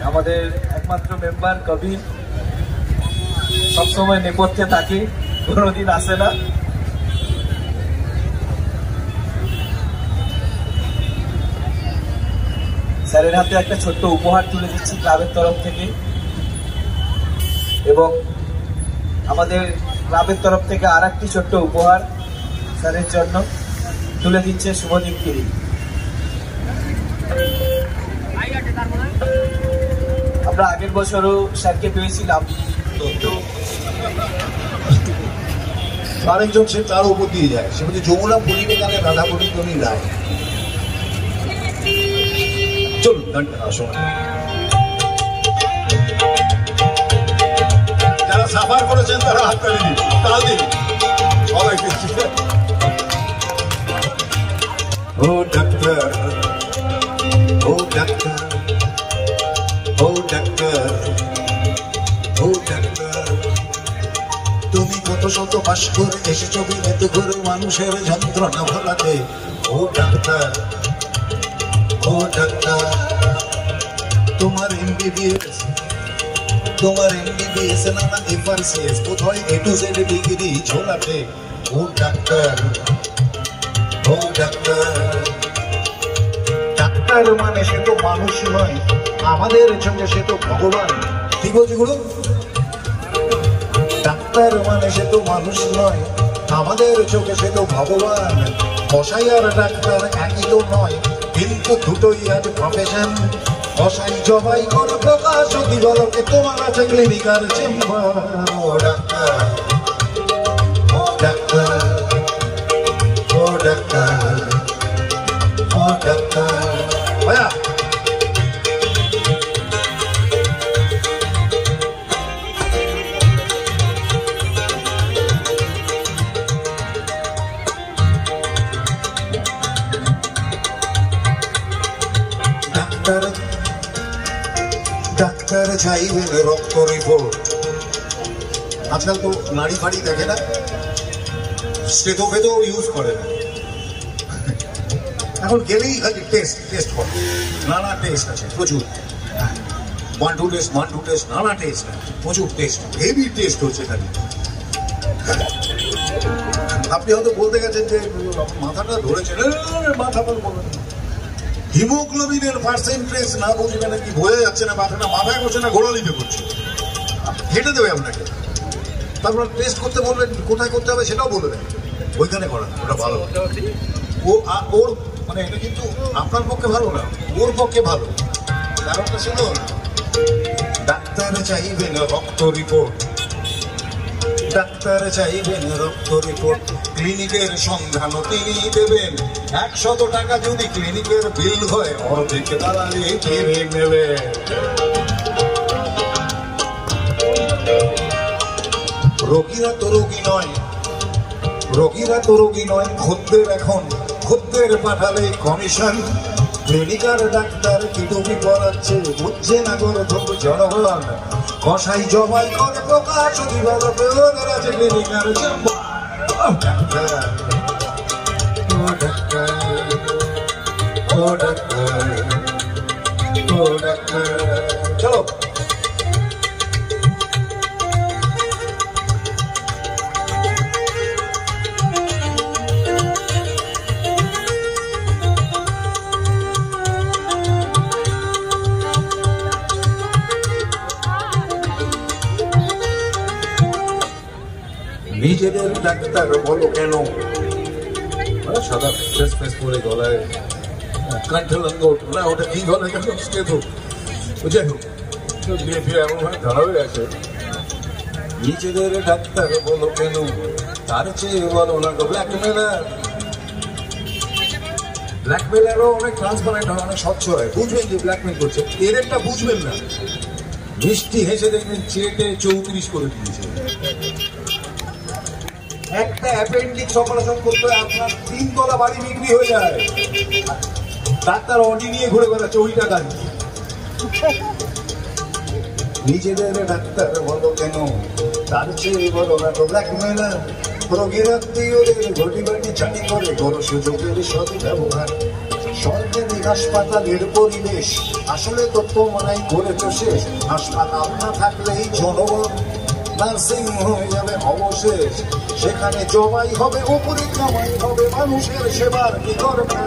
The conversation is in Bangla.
আমাদের একমাত্র মেম্বার কবির সবসময় নেপথ্যে থাকে, কোনোদিন আসে না। স্যারের হাতে একটা ছোট্ট উপহার তুলে দিচ্ছি ক্লাবের তরফ থেকে, এবং আমাদের ক্লাবের তরফ থেকে আর একটি ছোট্ট উপহার স্যারের জন্য তুলে দিচ্ছে শুভদীপ গিরি। আমরা আগের বছরও স্যারকে পেয়েছিলাম, কিন্তু আরেকজন সে তার উপর দিয়ে যায়, সে বলছে যমুনা পরিবে গানে রাধা পরিক্রমী রায়। চলুন গানটা আসুন। যারা সাফার করেছেন তারা হাত তালি দিন, তাল দিন সবাইকে। ও ডাক্তার, ও ডাক্তার, ও ডাক্তার, ও ডাক্তার, তুমি কত শত পাশ করে এসেছো বিনেতে করে মানুষের যন্ত্রণা ভোলাতে। ও ডাক্তার, ও ডাক্তার, তোমার এমবিবিএস, তোমার এমবিবিএস না এফআরসিএস, কোথায় A to Z ডিগ্রি ঝোলাতে। ও ডাক্তার, ও ডাক্তার, ডাক্তার মানে সে তো মানুষ নয়, আমাদের সঙ্গে সে তো ভগবান। ঠিক বলছি গুরু? ডাক্তার মানে সে তো মানুষ নয়, আমাদের চোখে সে তো ভগবান। কসাই আর ডাক্তার একই তো নয়, কিন্তু দুটোই আজ প্রফেশন। কসাই জবাই করে প্রকাশ দিবালকে, তোমার আছে ক্লিনিকার চেম্বার। ও ডাক্তার, ও ডাক্তার, ও ডাক্তার, ও ডাক্তার। ভাইয়া ডাক্তার চাইবেন রক্ত রিপোর্ট। আজকাল তো নাড়ি ফাড়ি দেখে না, স্টেথোফেদও ইউজ করে না, এখন গেলেই খালি টেস্ট টেস্ট করে। নানা টেস্ট আছে প্রচুর, 1 2 টেস্ট 1 2 টেস্ট, নানা টেস্ট প্রচুর টেস্ট, হেভি টেস্ট হচ্ছে খালি। আপনি হয়তো বলতে গেছেন যে মাথাটা ধরেছেন, মাথা বলবেন হিমোগ্লোবিনের পার্সেন্টেজ না বুঝবে নাকি, বোঝা যাচ্ছে না, মাথাটা মাথায় করছে না গোড়ালিতে করছে, হেঁটে দেবে আপনাকে। তারপর টেস্ট করতে বলবেন, কোথায় করতে হবে সেটাও বলে দেবে, ওইখানে করা ওটা ভালো। ওর মানে এটা কিন্তু আপনার পক্ষে ভালো না, ওর পক্ষে ভালো। কারণটা ছিল ডাক্তার চাইবেন রক্ত রিপোর্ট, ডাক্তার চাইবেন রক্ত রিপোর্ট, ক্লিনিকের সন্ধান তিনি দেবেন। 100 টাকা যদি ক্লিনিকের বিল হয়, অর্ধেক দালালি কিনে নেবে। রোগীরা তো রোগী নয়, রোগীরা তো রোগী নয়, খদ্দের এখন খদ্দের পাঠালে কমিশন। ক্লিনিকার ডাক্তার কি টুপি পরাচ্ছে, বুঝছে না গর্ধব জনগণ। কসাই জবাই করে প্রকাশ দিবালকে, ওদের আছে ক্লিনিকার চেম্বার। ও ডাক্তার, ও ডাক্তার, ও ডাক্তার, ও ডাক্তার। চলো নিজেদের ডাক্তার বলো কেন, সাদা ফেস ফেস পরে গলায় কণ্ঠলঙ্গট না, ওটা কি গলা কেন স্টেথো, বুঝে এমন ভাবে ধরা হয়ে আছে। নিজেদের ডাক্তার বলো কেন, তার চেয়ে বলো না ব্ল্যাকমেলার। ব্ল্যাকমেলারও অনেক ট্রান্সপারেন্ট হয়, অনেক স্বচ্ছ হয়, বুঝবেন যে ব্ল্যাকমেল করছে। এর একটা বুঝবেন না, মিষ্টি হেসে দেখবেন চেটে 34 করে দিয়েছে। একটা অ্যাপেন্ডিক্স অপারেশন করতে আপনার 3 তলা বাড়ি বিক্রি হয়ে যায়, ডাক্তার অডি নিয়ে ঘুরে বেড়াচ্ছে ওই টাকা। নিজেদের ডাক্তার বলো কেন, তার চেয়ে বলো না ব্ল্যাকমেলার। রোগীর আত্মীয়দের ঘটি বাটি চাটি করে, বড় সুযোগের সদ ব্যবহার। সরকারি হাসপাতালের পরিবেশ আসলে তো তোমরাই করেছ শেষ। হাসপাতাল না থাকলেই জনগণ নার্সিং হয়ে যাবে অবশেষ। সেখানে জবাই হবে, ওপরে কামাই হবে, মানুষের সেবার কি করবে।